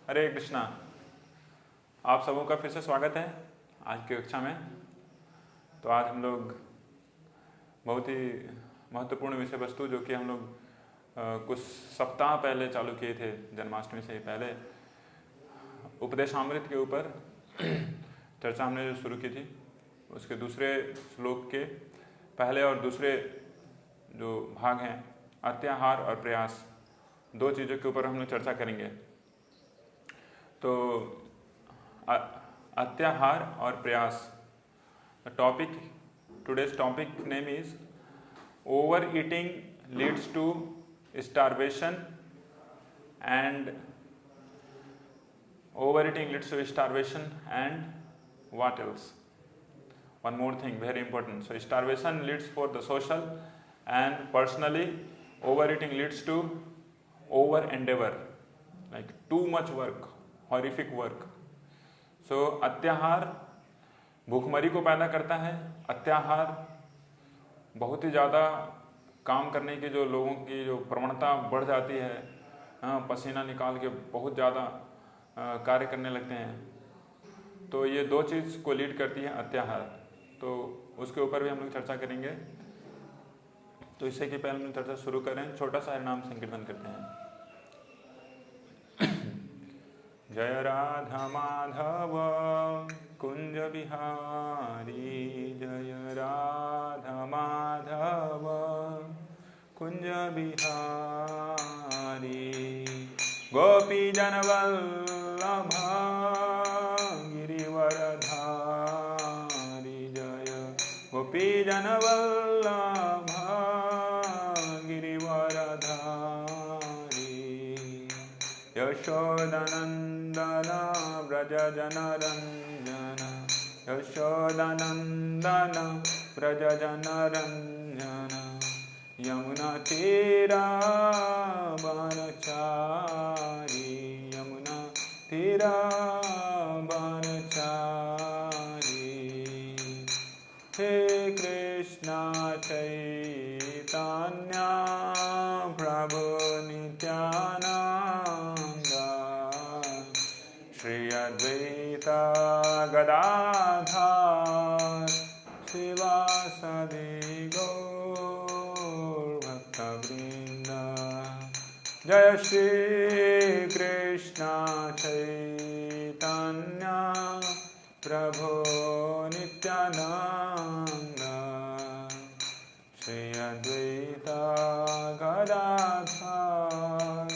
हरे कृष्णा। आप सबों का फिर से स्वागत है आज की कक्षा में। तो आज हम लोग बहुत ही महत्वपूर्ण विषय वस्तु जो कि हम लोग कुछ सप्ताह पहले चालू किए थे, जन्माष्टमी से ही पहले, उपदेशामृत के ऊपर चर्चा हमने जो शुरू की थी, उसके दूसरे श्लोक के पहले और दूसरे जो भाग हैं, अत्याहार और प्रयास, दो चीज़ों के ऊपर हम लोग चर्चा करेंगे। तो अत्याहार और प्रयास, topic, today's topic name is overeating leads to starvation and what else? One more thing, very important. So starvation leads for the social, and personally overeating leads to over endeavor, like too much work, horrific work. So अत्याहार भूखमरी को पैदा करता है। अत्याहार बहुत ही ज़्यादा काम करने की जो लोगों की जो प्रवणता बढ़ जाती है, पसीना निकाल के बहुत ज़्यादा कार्य करने लगते हैं। तो ये दो चीज़ को लीड करती है अत्याहार। तो उसके ऊपर भी हम लोग चर्चा करेंगे। तो इससे कि पहले हम चर्चा शुरू करें, छोटा सा हरिनाम संकीर्तन करते हैं। जय राधा माधव कुंज बिहारी, जय राधा माधव कुंज बिहारी, गोपी जनवल्लभ गिरिवरधारी, जय गोपी जनवल्लभ गिरिवरधारी, यशोदनंदन व्रज जनरंजन, यशोदनंदन व्रज जनरंजन, यमुना तीरा बनचारी, यमुना तीरा बनचारी, हे कृष्णा चैतन्य प्रभु नित्यानंद, श्री अद्वैत गदाधर शिवासादि गौर भक्तवृंद। जय श्री कृष्ण चैतन्य प्रभु नित्यानंद, श्री अद्वैत गदाधर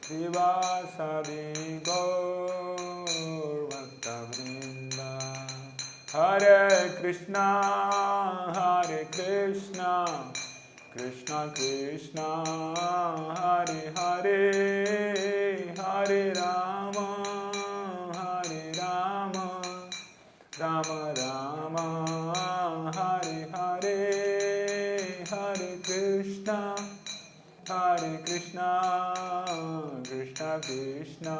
शिवासादि गौर भक्तवृंद। हरे कृष्णा कृष्णा कृष्णा हरे हरे, हरे राम राम राम हरे हरे, हरे कृष्णा कृष्णा कृष्णा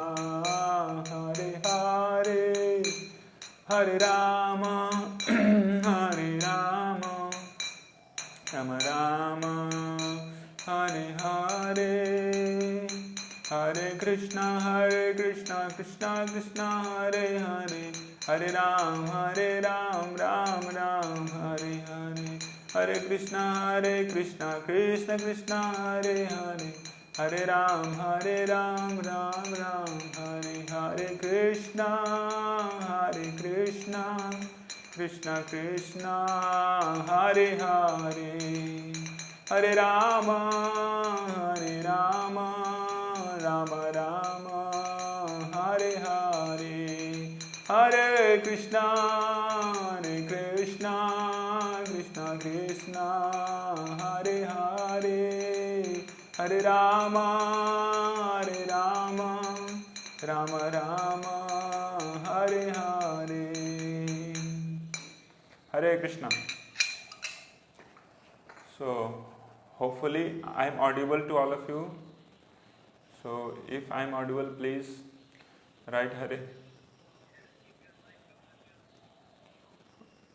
हरे हरे, हरे राम राम राम हरे हरे, हरे कृष्णा कृष्णा कृष्णा हरे हरे, हरे राम राम राम हरे हरे, हरे कृष्णा कृष्णा कृष्णा हरे हरे, हरे राम राम राम हरे हरे, कृष्णा कृष्णा कृष्णा हरे हरे, हरे राम राम राम हरे हरे, हरे कृष्णा कृष्णा कृष्णा हरे हरे, हरे राम राम हरे हरे, हरे Krishna. So hopefully I am audible to all of you. So if I am audible, please write Hare.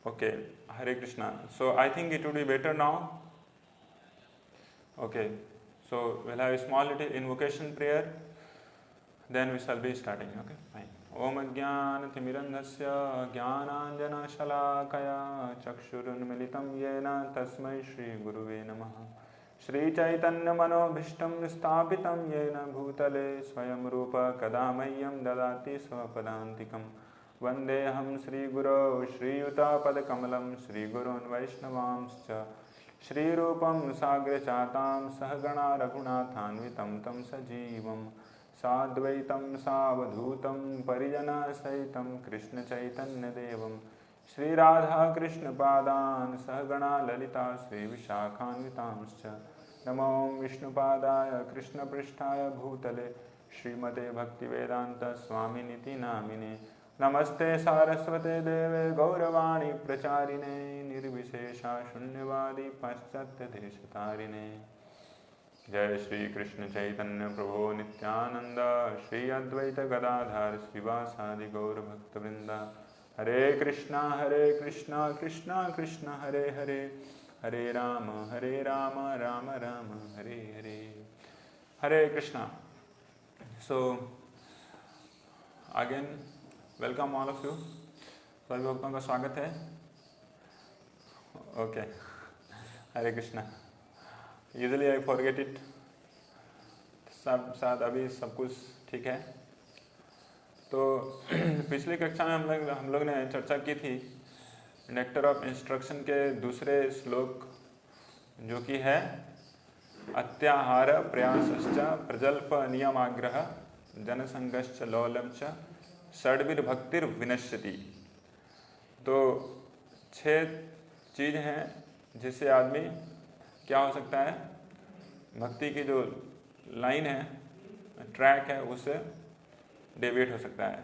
Okay, Hare Krishna. So I think it would be better now. Okay, so we'll have a small little invocation prayer. Then we shall be starting. Okay, fine. Om Ajnanatimirandhasya Jnananjanashalakaya Chakshurunmilitam Yena Tasmai Shri Guruve Namaha. Shri Chaitanya Manobhishtam Sthapitam Yena Bhutale Swayam Rupa Kadamayyam Dadati Swapadantikam Vandeham Shri Guru Shri Yuta Padakamalam Shri Gurun Vaishnavamscha Shri Rupam Sagra Chatam Sahagana Raghunathanvitam Tam Sajivam Sadvaitam Savadhutam Parijana Saitam Krishna Chaitanya Devam Shri Radha Krishna Padan Sahagana Lalita Shri Vishakhanvitamscha Namo Vishnu Padaya Krishna Prishtaya Bhutale Srimate Bhaktivedanta Swami Niti Namine Namaste Saraswate Deve Gauravani Pracharine Nirvishesha Shunyavadi Paschatya Deshatarine Jai Shri Krishna Chaitanya Prabhu Nityananda Shri Advaita Gadadhar Srivasadi Gaur Bhakta Vrinda Hare Krishna Krishna Krishna Hare Hare Hare Rama Rama Rama Hare Hare Hare Krishna. So again welcome all of you. सभी भक्तों का स्वागत है. Okay. Hare Krishna. Usually I forget it. सब साथ अभी सब कुछ ठीक है. तो पिछली कक्षा में हम लोग ने चर्चा की थी नेक्टर ऑफ इंस्ट्रक्शन के दूसरे श्लोक जो कि है अत्याहार प्रयासश्च प्रजल्प नियमाग्रह जनसंगश्च लौलंच षड्वीर भक्तिर विनश्यति. तो 6 चीज हैं जिससे आदमी क्या हो सकता है, भक्ति की जो लाइन है, ट्रैक है, उससे डेविएट हो सकता है.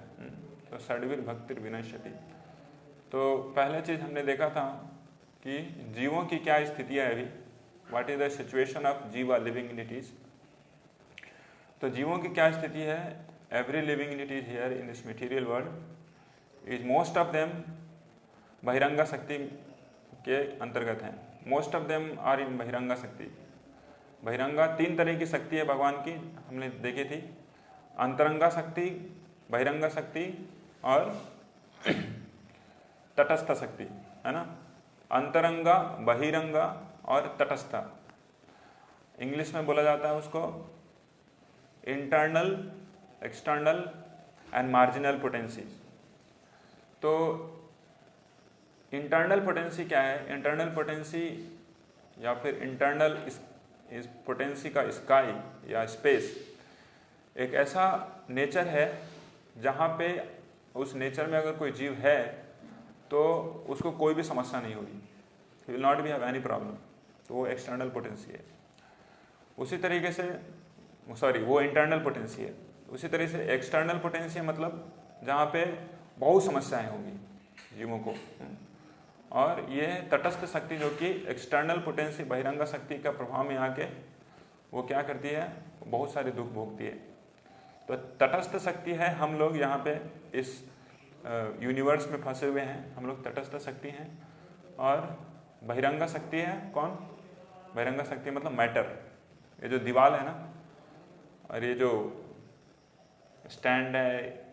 तो षड्वीर भक्तिर विनश्यति. तो पहले चीज हमने देखा था कि जीवों की क्या स्थिति है अभी, what is the situation of जीवा लिविंग एंटिटीज. तो जीवों की क्या स्थिति है, every living entities here in this material world is most of them बहिरंगा शक्ति के अंतर्गत हैं. Most of them are in बहिरंगा शक्ति. बहिरंगा 3 तरह की शक्ति है भगवान की, हमने देखी थी. अंतरंगा शक्ति, बहिरंगा शक्ति और तटस्थ शक्ति, है ना. अंतरंगा, बहिरंगा और तटस्थ. इंग्लिश में बोला जाता है उसको internal, external and marginal potency. तो इंटरनल पोटेंसी क्या है? इंटरनल पोटेंसी या फिर इंटरनल इस पोटेंसी का स्काई या स्पेस एक ऐसा नेचर है जहाँ पे उस नेचर में अगर कोई जीव है तो उसको कोई भी समस्या नहीं होगी. He will not be have any problem. तो वो एक्सटर्नल पोटेंसी है. उसी तरीके से वो इंटरनल पोटेंसी है. उसी तरह से एक्सटर्नल पोटेंसी मतलब जहाँ पे बहुत समस्याएं होंगी जीवों को. और ये तटस्थ शक्ति जो कि एक्सटर्नल पोटेंसी बहिरंगा शक्ति का प्रभाव में आके वो क्या करती है, बहुत सारे दुख भोगती है. तो तटस्थ शक्ति है, हम लोग यहाँ पे इस यूनिवर्स में फंसे हुए हैं, हम लोग तटस्थ शक्ति हैं. और बहिरंगा शक्ति है कौन? बहिरंगा शक्ति मतलब मैटर. ये जो दीवार है ना, और ये जो स्टैंड है,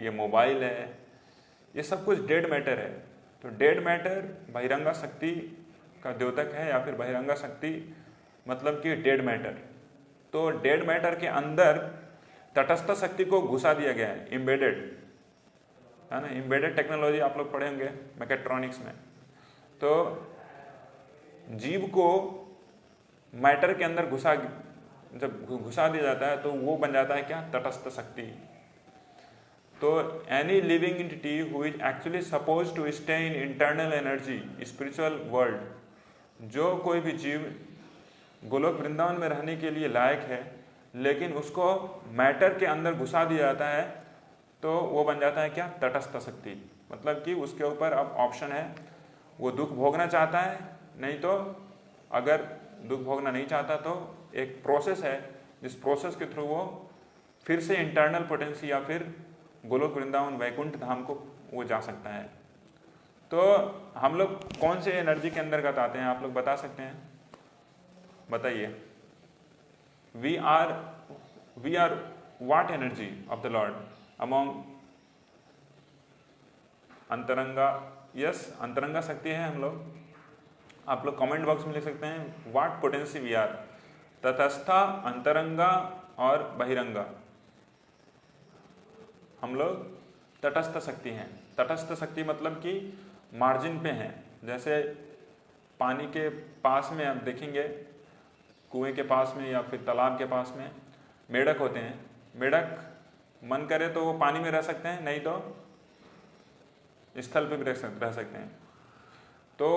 ये मोबाइल है, ये सब कुछ डेड मैटर है. तो डेड मैटर बहिरंगा शक्ति का द्योतक है, या फिर बहिरंगा शक्ति मतलब कि डेड मैटर. तो डेड मैटर के अंदर तटस्थ शक्ति को घुसा दिया गया है, एम्बेडेड, है ना. एम्बेडेड टेक्नोलॉजी आप लोग पढ़े होंगे मैकेट्रॉनिक्स में. तो जीव को मैटर के अंदर जब घुसा दिया जाता है तो वो बन जाता है क्या? तटस्थ शक्ति. तो any living entity who is actually suppose to stay in internal energy spiritual world, जो कोई भी जीव गोलोक वृंदावन में रहने के लिए लायक है लेकिन उसको मैटर के अंदर घुसा दिया जाता है तो वो बन जाता है क्या? तटस्थ शक्ति. मतलब कि उसके ऊपर अब ऑप्शन है, वो दुख भोगना चाहता है, नहीं तो अगर दुख भोगना नहीं चाहता तो एक प्रोसेस है जिस प्रोसेस के थ्रू वो फिर से इंटरनल पोटेंसी या फिर गोलोक वृंदावन वैकुंठ धाम को वो जा सकता है. तो हम लोग कौन से एनर्जी के अंतर्गत आते हैं, आप लोग बता सकते हैं? बताइए. We are what energy of the Lord among अंतरंगा, यस अंतरंगा शक्ति है हम लोग। आप लोग कमेंट बॉक्स में लिख सकते हैं व्हाट पोटेंसी वी आर, तटस्था, अंतरंगा और बहिरंगा। हम लोग तटस्थ शक्ति हैं। तटस्थ शक्ति मतलब कि मार्जिन पे हैं। जैसे पानी के पास में आप देखेंगे, कुएं के पास में या फिर तालाब के पास में मेढक होते हैं। मेढक मन करे तो वो पानी में रह सकते हैं, नहीं तो स्थल पे भी रह सकते हैं। तो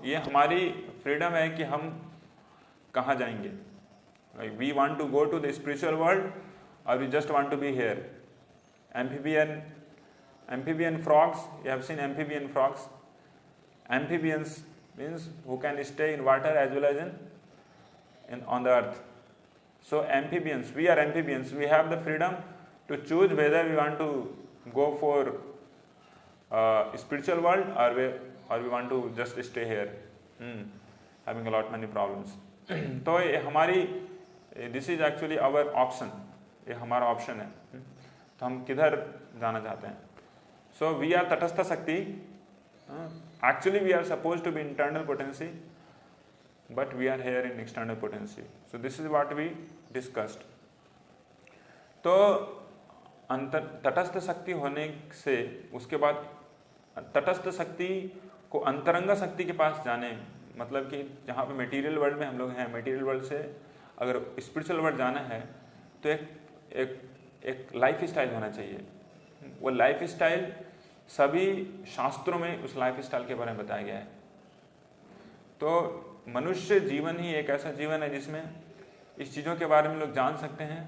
ये हमारी फ्रीडम है कि हम कहाँ जाएंगे। We want to go to the spiritual world और we just want to be here. amphibian frogs, you have seen amphibian frogs. Amphibians means who can stay in water as well as on the earth. So amphibians, we are amphibians. We have the freedom to choose whether we want to go for spiritual world or we want to just stay here, having a lot many problems. तो ये हमारी, this is actually our option, ये हमारा option है। तो हम किधर जाना चाहते हैं। सो वी आर तटस्थ शक्ति। Actually we are suppose to be internal potency but we are here in external potency. So this is what we discussed. तो तटस्थ शक्ति होने से उसके बाद तटस्थ शक्ति को अंतरंगा शक्ति के पास जाने, मतलब कि जहाँ पे मटेरियल वर्ल्ड में हम लोग हैं, मटेरियल वर्ल्ड से अगर स्पिरिचुअल वर्ल्ड जाना है तो एक लाइफ स्टाइल होना चाहिए। वो लाइफ स्टाइल सभी शास्त्रों में उस लाइफ स्टाइल के बारे में बताया गया है। तो मनुष्य जीवन ही एक ऐसा जीवन है जिसमें इस चीज़ों के बारे में लोग जान सकते हैं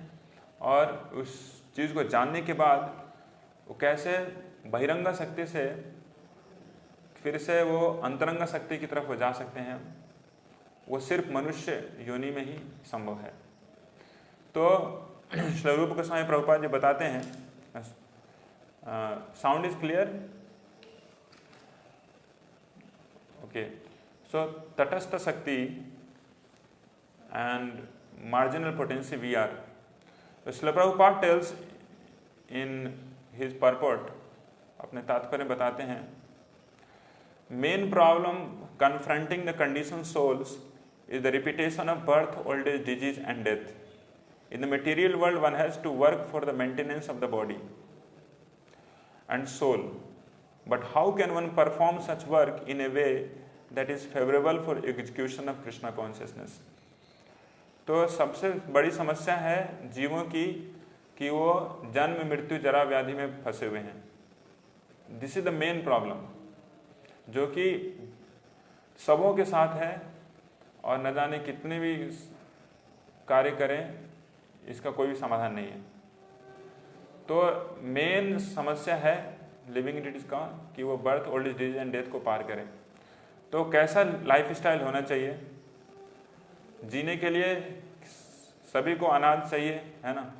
और उस चीज़ को जानने के बाद वो कैसे बहिरंगा शक्ति से फिर से वो अंतरंगा शक्ति की तरफ वो जा सकते हैं, वो सिर्फ मनुष्य योनि में ही संभव है। तो श्री रूप गोस्वामी प्रभुपाद जी बताते हैं, sound is clear? Okay. So तटस्थ शक्ति and marginal potency we are. Shri Prabhupada tells in his purport, अपने तात्पर्य बताते हैं, main problem confronting the condition souls is the repetition of birth, old age, disease and death. In the material world, one has to work for the maintenance of the body and soul. But how can one perform such work in a way that is favorable for execution of Krishna consciousness? तो सबसे बड़ी समस्या है जीवों की कि वो जन्म मृत्यु जरा व्याधि में फंसे हुए हैं। This is the main problem जो कि सबों के साथ है और न जाने कितने भी कार्य करें इसका कोई भी समाधान नहीं है। तो मेन समस्या है लिविंग एंटिटीज का कि वो birth, old age, disease and death को पार करें। तो कैसा लाइफ स्टाइल होना चाहिए? जीने के लिए सभी को अनाज चाहिए, है ना।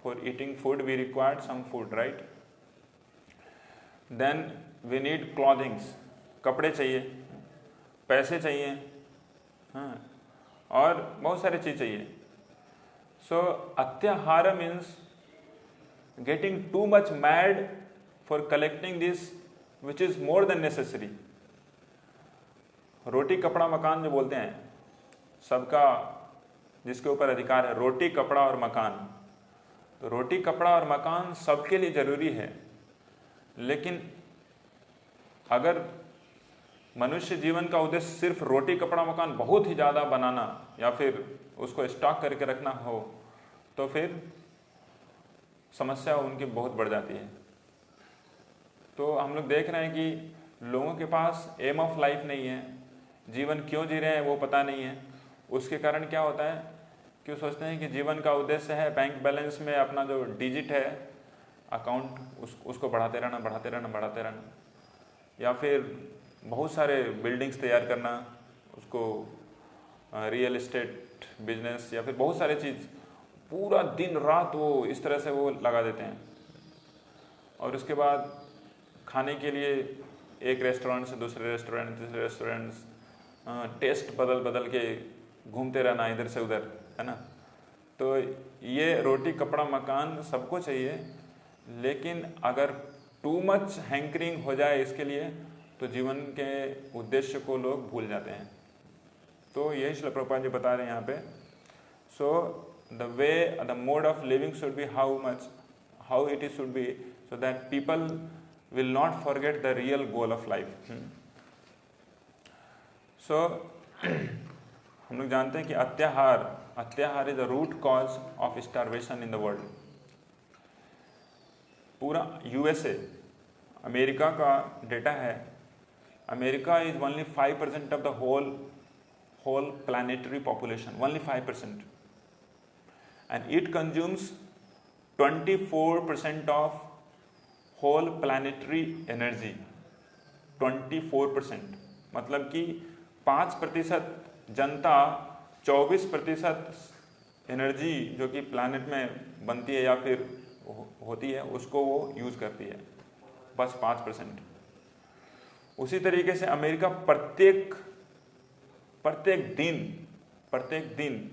For eating food we required some food, right. Then we need clothings, कपड़े चाहिए, पैसे चाहिए, हाँ, और बहुत सारी चीज़ चाहिए। सो अत्याहार means getting too much mad for collecting this which is more than necessary. रोटी कपड़ा मकान जो बोलते हैं, सबका जिसके ऊपर अधिकार है, रोटी कपड़ा और मकान। तो रोटी कपड़ा और मकान सबके लिए ज़रूरी है, लेकिन अगर मनुष्य जीवन का उद्देश्य सिर्फ रोटी कपड़ा मकान बहुत ही ज़्यादा बनाना या फिर उसको स्टॉक करके रखना हो तो फिर समस्या उनकी बहुत बढ़ जाती है। तो हम लोग देख रहे हैं कि लोगों के पास एम ऑफ लाइफ नहीं है, जीवन क्यों जी रहे हैं वो पता नहीं है। उसके कारण क्या होता है कि वो सोचते हैं कि जीवन का उद्देश्य है बैंक बैलेंस में अपना जो डिजिट है अकाउंट उसको बढ़ाते रहना, या फिर बहुत सारे बिल्डिंग्स तैयार करना, उसको रियल एस्टेट बिजनेस या फिर बहुत सारे चीज़, पूरा दिन रात वो इस तरह से वो लगा देते हैं। और उसके बाद खाने के लिए एक रेस्टोरेंट से दूसरे रेस्टोरेंट, तीसरे रेस्टोरेंट, टेस्ट बदल के घूमते रहना इधर से उधर, है ना। तो ये रोटी कपड़ा मकान सबको चाहिए, लेकिन अगर टू मच हैंकरिंग हो जाए इसके लिए तो जीवन के उद्देश्य को लोग भूल जाते हैं। तो यही श्रील प्रभुपाद जी बता रहे हैं यहाँ पे। So the way the mode of living should be how it is should be, so that people will not forget the real goal of life. So हम लोग जानते हैं कि अत्याहार is the root cause of starvation in the world. पूरा USA, America का डेटा है, America is only 5% of the whole planetary population, only 5%, and it consumes 24% of whole planetary energy. 24%, मतलब कि 5% जनता 24% एनर्जी जो कि प्लैनेट में बनती है या फिर होती है उसको वो यूज करती है, बस 5%। उसी तरीके से अमेरिका प्रत्येक दिन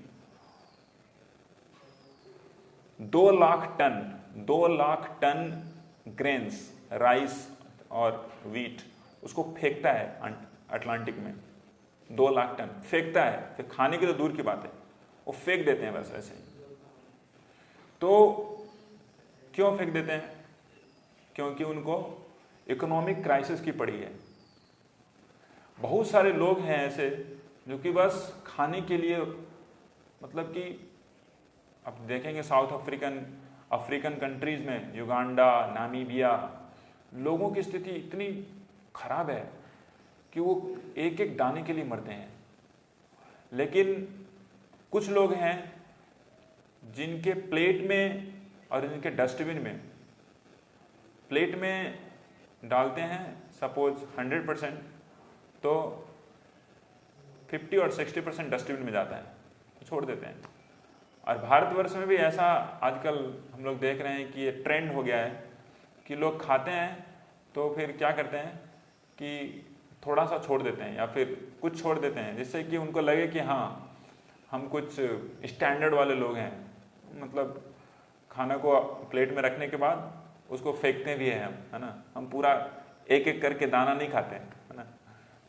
2 लाख टन ग्रेन्स, राइस और वीट उसको फेंकता है अटलांटिक में। 2 लाख टन फेंकता है, फिर खाने की तो दूर की बात है, वो फेंक देते हैं बस ऐसे ही। तो क्यों फेंक देते हैं? क्योंकि उनको इकोनॉमिक क्राइसिस की पड़ी है। बहुत सारे लोग हैं ऐसे जो कि बस खाने के लिए, मतलब कि अब देखेंगे साउथ अफ्रीकन कंट्रीज में, युगांडा, नामीबिया, लोगों की स्थिति इतनी खराब है कि वो एक एक दाने के लिए मरते हैं। लेकिन कुछ लोग हैं जिनके प्लेट में और जिनके डस्टबिन में, प्लेट में डालते हैं सपोज 100%, तो 50 और 60% डस्टबिन में जाता है, छोड़ देते हैं। और भारतवर्ष में भी ऐसा आजकल हम लोग देख रहे हैं कि ये ट्रेंड हो गया है कि लोग खाते हैं तो फिर क्या करते हैं कि थोड़ा सा छोड़ देते हैं या फिर कुछ छोड़ देते हैं, जिससे कि उनको लगे कि हाँ हम कुछ स्टैंडर्ड वाले लोग हैं। मतलब खाना को प्लेट में रखने के बाद उसको फेंकते भी हैं हम, है ना, हम पूरा एक एक करके दाना नहीं खाते हैं, है ना।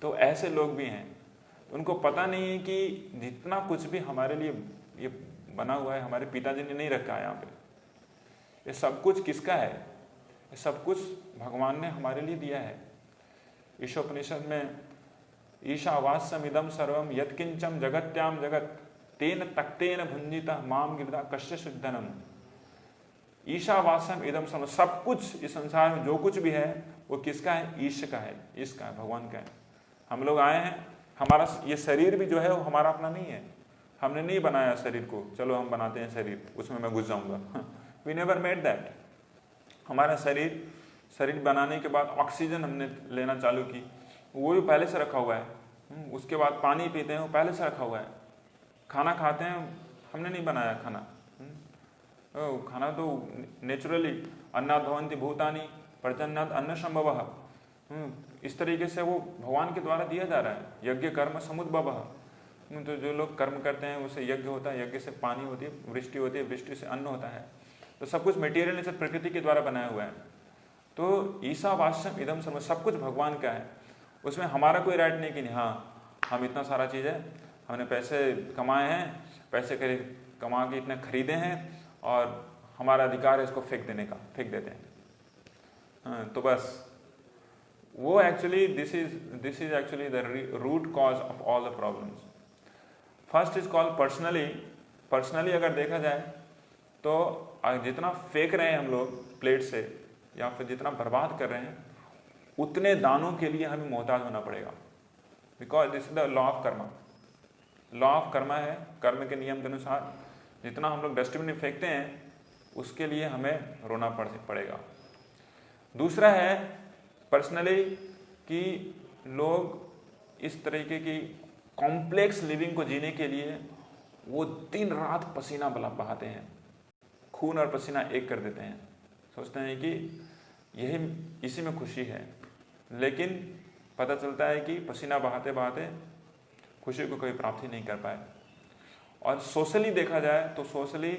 तो ऐसे लोग भी हैं, उनको पता नहीं है कि जितना कुछ भी हमारे लिए ये बना हुआ है हमारे पिताजी ने नहीं रखा है यहाँ पे। ये सब कुछ किसका है? ये सब कुछ भगवान ने हमारे लिए दिया है। ईशोपनिषद में ईशावास्यम इदम सर्वम यत्किंचम जगत्याम जगत तेन तक्तेन भुंजिता माम गिरदा कश्य शुद्धनम। ईशावास्यम इदम सर्वम, सब कुछ इस संसार में जो कुछ भी है वो किसका है? ईश का है, इसका है, भगवान का है। हम लोग आए हैं, हमारा ये शरीर भी जो है वो हमारा अपना नहीं है, हमने नहीं बनाया शरीर को, चलो हम बनाते हैं शरीर, उसमें मैं घुस जाऊंगा। We never made that. हमारा शरीर बनाने के बाद ऑक्सीजन हमने लेना चालू की, वो भी पहले से रखा हुआ है। उसके बाद पानी पीते हैं, वो पहले से रखा हुआ है। खाना खाते हैं, हमने नहीं बनाया खाना। खाना तो नेचुरली अन्नाद्भवन्ति भूतानि पर्जन्यात् अन्न संभवः, इस तरीके से वो भगवान के द्वारा दिया जा रहा है। यज्ञ कर्म समुद्भवः, तो जो लोग कर्म करते हैं उससे यज्ञ होता है, यज्ञ से पानी होती है, वृष्टि होती है, वृष्टि से अन्न होता है। तो सब कुछ मटेरियल से प्रकृति के द्वारा बनाया हुआ है। तो ईशावास्यम इदम सर्वम, सब कुछ भगवान का है, उसमें हमारा कोई राइट नहीं कि नहीं हाँ हम इतना सारा चीज़ है, हमने पैसे कमाए हैं, पैसे कमा के इतने खरीदे हैं और हमारा अधिकार है इसको फेंक देने का, फेंक देते हैं। तो बस वो actually this is actually the root cause of all the problems. First is called personally अगर देखा जाए तो जितना फेंक रहे हैं हम लोग प्लेट से या फिर जितना बर्बाद कर रहे हैं, उतने दानों के लिए हमें मोहताज होना पड़ेगा। Because this is the law of Karma. Law of Karma है, कर्म के नियम के अनुसार जितना हम लोग डस्टबिन में फेंकते हैं उसके लिए हमें रोना पड़ेगा। दूसरा है पर्सनली कि लोग इस तरीके की कॉम्प्लेक्स लिविंग को जीने के लिए वो दिन रात पसीना बहाते हैं, खून और पसीना एक कर देते हैं, सोचते हैं कि इसी में खुशी है। लेकिन पता चलता है कि पसीना बहाते बहाते खुशी को कोई प्राप्ति नहीं कर पाए। और सोशली देखा जाए तो सोशली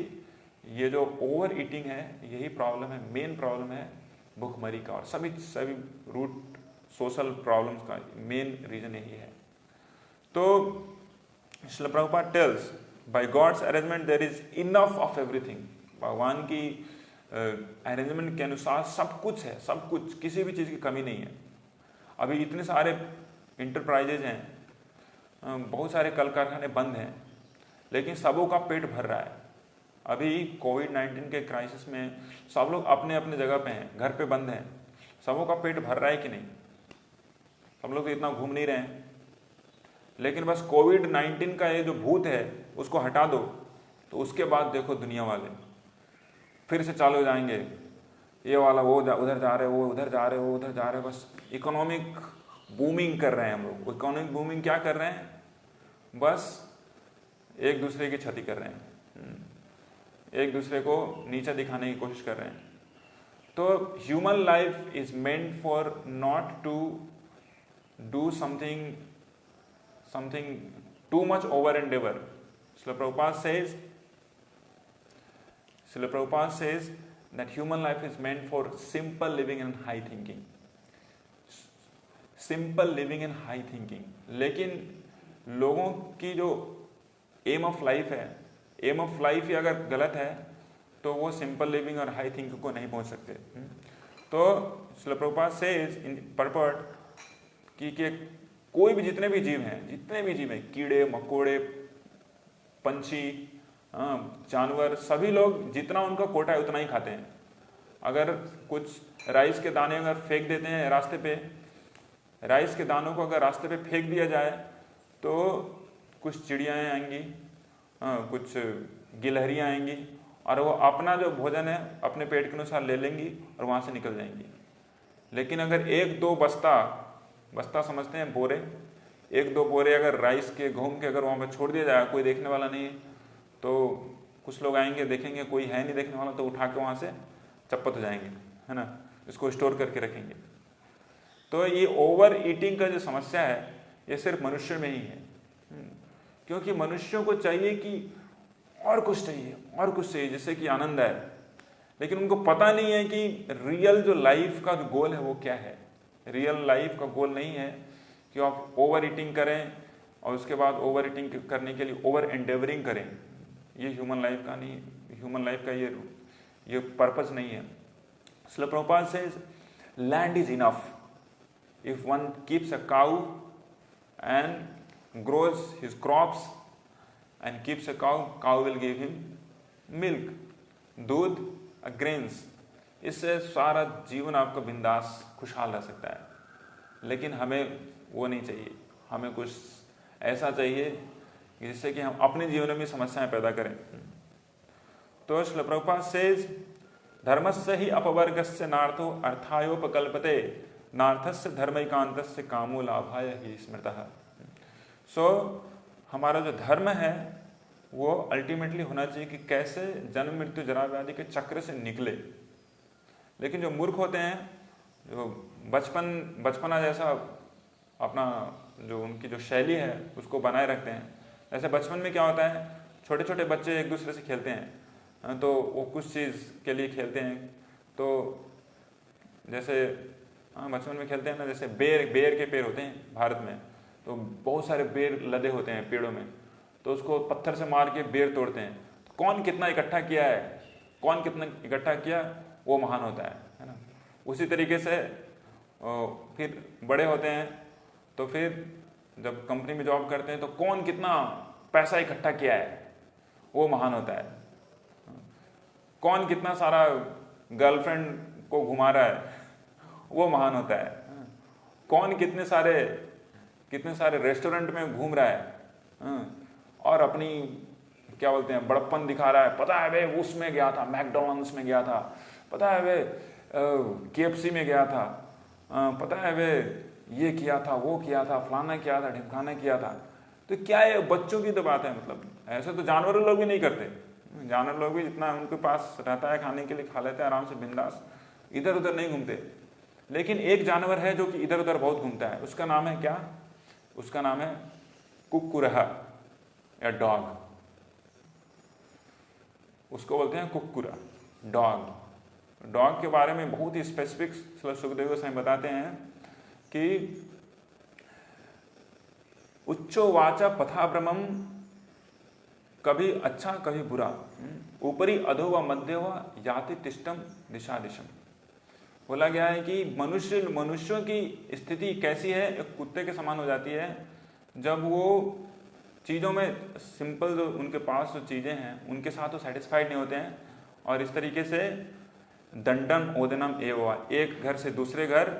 ये जो ओवर ईटिंग है यही प्रॉब्लम है, मेन प्रॉब्लम है भूखमरी का, और सभी रूट सोशल प्रॉब्लम्स का मेन रीजन यही है। तो Srila Prabhupada tells by God's arrangement there is enough of everything. भगवान की अरेंजमेंट के अनुसार सब कुछ है, सब कुछ, किसी भी चीज़ की कमी नहीं है। अभी इतने सारे इंटरप्राइजेज हैं, बहुत सारे कल कारखाने बंद हैं, लेकिन सबों का पेट भर रहा है। अभी कोविड-19 के क्राइसिस में सब लोग अपने अपने जगह पे हैं, घर पे बंद हैं, सबों का पेट भर रहा है कि नहीं? सब लोग तो इतना घूम नहीं रहे हैं, लेकिन बस कोविड-19 का ये जो भूत है उसको हटा दो तो उसके बाद देखो दुनिया वाले फिर से चालू हो जाएंगे, ये वाला वो उधर जा रहे, वो उधर जा रहे, वो उधर जा रहे। बस इकोनॉमिक बूमिंग कर रहे हैं हम लोग। इकोनॉमिक बूमिंग क्या कर रहे हैं? बस एक दूसरे की क्षति कर रहे हैं, एक दूसरे को नीचा दिखाने की कोशिश कर रहे हैं। तो human life is meant for not to do something too much over endeavor. Srila Prabhupada says that human life is meant for simple living and high thinking. Simple living and high thinking. लेकिन लोगों की जो M of life है, M of life ही अगर गलत है तो वो सिंपल लिविंग और हाई थिंकिंग को नहीं पहुंच सकते। तो Srila Prabhupada says in purport कि कोई भी जितने भी जीव हैं, कीड़े मकोड़े, पंछी, जानवर, सभी लोग जितना उनका कोटा है उतना ही खाते हैं। अगर कुछ राइस के दाने अगर फेंक देते हैं रास्ते पे, राइस के दानों को अगर रास्ते पे फेंक दिया जाए तो कुछ चिड़ियाएँ आएंगी, कुछ गिलहरियाँ आएंगी और वो अपना जो भोजन है अपने पेट के अनुसार ले लेंगी और वहाँ से निकल जाएंगी। लेकिन अगर एक दो बस्ता समझते हैं बोरे, एक दो बोरे अगर राइस के घूम के अगर वहाँ पर छोड़ दिया जाए, कोई देखने वाला नहीं है, तो कुछ लोग आएंगे देखेंगे कोई है नहीं देखने वाला, तो उठा के वहाँ से चप्पत हो जाएंगे, है ना, इसको स्टोर करके रखेंगे। तो ये ओवर ईटिंग का जो समस्या है ये सिर्फ मनुष्य में ही है, क्योंकि मनुष्यों को चाहिए कि और कुछ चाहिए जिससे कि आनंद आए, लेकिन उनको पता नहीं है कि रियल जो लाइफ का जो गोल है वो क्या है। रियल लाइफ का गोल नहीं है कि आप ओवर ईटिंग करें और उसके बाद ओवर ईटिंग करने के लिए ओवर एंडेवरिंग करें। ये ह्यूमन लाइफ का नहीं, ह्यूमन लाइफ का ये पर्पस नहीं है। Srila Prabhupada says land is enough if one keeps a cow and grows his crops and keeps a cow will give him milk, दूध, ग्रेन्स। इससे सारा जीवन आपका बिंदास खुशहाल रह सकता है। लेकिन हमें वो नहीं चाहिए, हमें कुछ ऐसा चाहिए जिससे कि हम अपने जीवन में समस्याएं पैदा करें। तो श्रील प्रभुपाद सेज धर्मस्य ही अपवर्गस्य नार्थो अर्थायोपकल्पते नार्थस्य धर्मैकान्तस्य कामो लाभाय ही स्मृतः। सो हमारा जो धर्म है वो अल्टीमेटली होना चाहिए कि कैसे जन्म मृत्यु जरा व्याधि के चक्र से निकले। लेकिन जो मूर्ख होते हैं, जो बचपना जैसा अपना जो उनकी जो शैली है उसको बनाए रखते हैं। जैसे बचपन में क्या होता है, छोटे छोटे बच्चे एक दूसरे से खेलते हैं, तो वो कुछ चीज़ के लिए खेलते हैं। तो जैसे बचपन में खेलते हैं ना, जैसे बेर के पेड़ होते हैं भारत में, तो बहुत सारे बेर लदे होते हैं पेड़ों में, तो उसको पत्थर से मार के बेर तोड़ते हैं। तो कौन कितना इकट्ठा किया वो महान होता है ना। उसी तरीके से फिर बड़े होते हैं तो फिर जब कंपनी में जॉब करते हैं तो कौन कितना पैसा इकट्ठा किया है वो महान होता है। कौन कितना सारा गर्लफ्रेंड को घुमा रहा है वो महान होता है। कौन कितने सारे रेस्टोरेंट में घूम रहा है और अपनी क्या बोलते हैं बड़प्पन दिखा रहा है। पता है वे उसमें गया था, मैकडॉनल्ड्स में गया था, पता है वे KFC में गया था, पता है वे ये किया था, वो किया था, फलाना किया था, ढिमकाना किया था। तो क्या है, बच्चों की तो बात है। मतलब ऐसे तो जानवर लोग भी नहीं करते। जानवर लोग भी जितना उनके पास रहता है खाने के लिए खा लेते हैं आराम से बिंदास, इधर उधर नहीं घूमते। लेकिन एक जानवर है जो कि इधर उधर बहुत घूमता है, उसका नाम है क्या? उसका नाम है कुक्कुरहा या डॉग। उसको बोलते हैं कुक्कुरा, डॉग। डॉग के बारे में बहुत ही स्पेसिफिक सुखदेव गोस्वामी बताते हैं कि उच्चो वाचा पथाभ्रमम, कभी अच्छा कभी बुरा, ऊपरी अधो व मध्य व याति तिष्ठम दिशा दिशम। बोला गया है कि मनुष्यों की स्थिति कैसी है, एक कुत्ते के समान हो जाती है जब वो चीज़ों में सिंपल जो उनके पास जो चीज़ें हैं उनके साथ वो सेटिस्फाइड नहीं होते हैं, और इस तरीके से दंडम ओदनम एवं, एक घर से दूसरे घर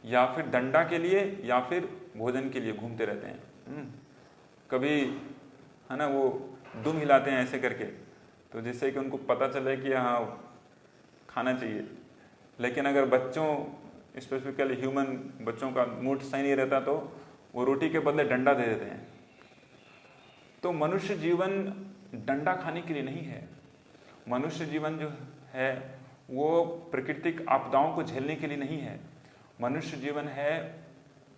या फिर दंडा के लिए या फिर भोजन के लिए घूमते रहते हैं। कभी है ना वो दुम हिलाते हैं ऐसे करके, तो जिससे कि उनको पता चले कि हाँ खाना चाहिए। लेकिन अगर बच्चों, स्पेसिफिकली ह्यूमन बच्चों का मूड सही नहीं रहता तो वो रोटी के बदले डंडा दे देते हैं। तो मनुष्य जीवन डंडा खाने के लिए नहीं है। मनुष्य जीवन जो है वो प्राकृतिक आपदाओं को झेलने के लिए नहीं है। मनुष्य जीवन है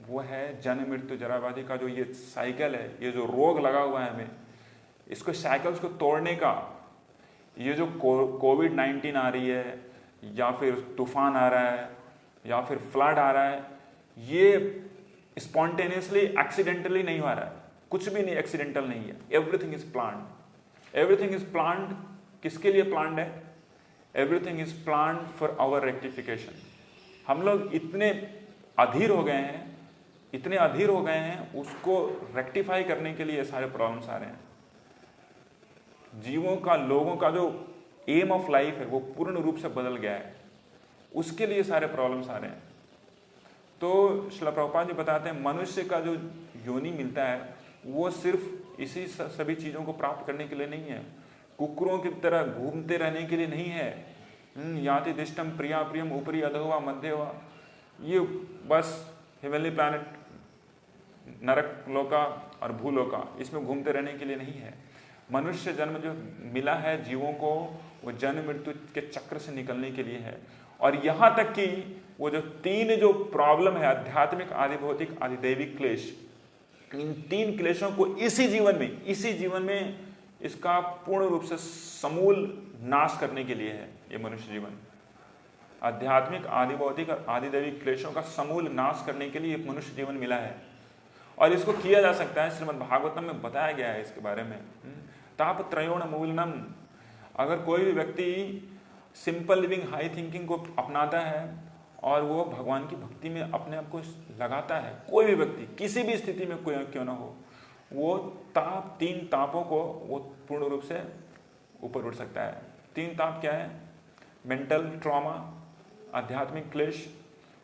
वो है जन्म मृत्यु जरा व्याधि का जो ये साइकिल है, ये जो रोग लगा हुआ है हमें, इसको साइकिल्स को तोड़ने का, ये जो कोविड-19 आ रही है या फिर तूफान आ रहा है या फिर फ्लड आ रहा है, ये स्पॉन्टेनियसली एक्सीडेंटली नहीं हो रहा है। कुछ भी नहीं एक्सीडेंटल नहीं है, everything is planned. Everything is planned. किसके लिए प्लान्ड है? Everything is planned for our rectification. हम लोग इतने अधीर हो गए हैं, उसको रेक्टिफाई करने के लिए सारे प्रॉब्लम्स आ रहे हैं। जीवों का, लोगों का जो एम ऑफ लाइफ है वो पूर्ण रूप से बदल गया है, उसके लिए सारे प्रॉब्लम्स आ रहे हैं। तो श्रील प्रभुपाद जी बताते हैं मनुष्य का जो योनि मिलता है वो सिर्फ इसी सभी चीज़ों को प्राप्त करने के लिए नहीं है, कुकुरों की तरह घूमते रहने के लिए नहीं है। याति दिष्टम प्रिया प्रियम ऊपरी अधो व मध्य हुआ, ये बस हेवनली प्लैनेट, नरक लोका और भूलोका, इसमें घूमते रहने के लिए नहीं है। मनुष्य जन्म जो मिला है जीवों को, वो जन्म मृत्यु के चक्र से निकलने के लिए है। और यहाँ तक कि वो जो तीन जो प्रॉब्लम है, आध्यात्मिक, आदि भौतिक, आदि दैविक क्लेश, इन तीन क्लेशों को इसी जीवन में इसका पूर्ण रूप से समूल नाश करने के लिए है ये मनुष्य जीवन। आध्यात्मिक, आदि भौतिक और आदि दैविक क्लेशों का समूल नाश करने के लिए मनुष्य जीवन मिला है, और इसको किया जा सकता है। श्रीमद् भागवतम में बताया गया है इसके बारे में। ताप त्रयोण मूलनम, अगर कोई भी व्यक्ति सिंपल लिविंग, हाई थिंकिंग को अपनाता है और वो भगवान की भक्ति में अपने आप को लगाता है, कोई भी व्यक्ति किसी भी स्थिति में कोई क्यों ना हो, वो ताप, तीन तापों को वो पूर्ण रूप से ऊपर उठ सकता है। तीन ताप क्या है? मेंटल ट्रॉमा, आध्यात्मिक क्लेश,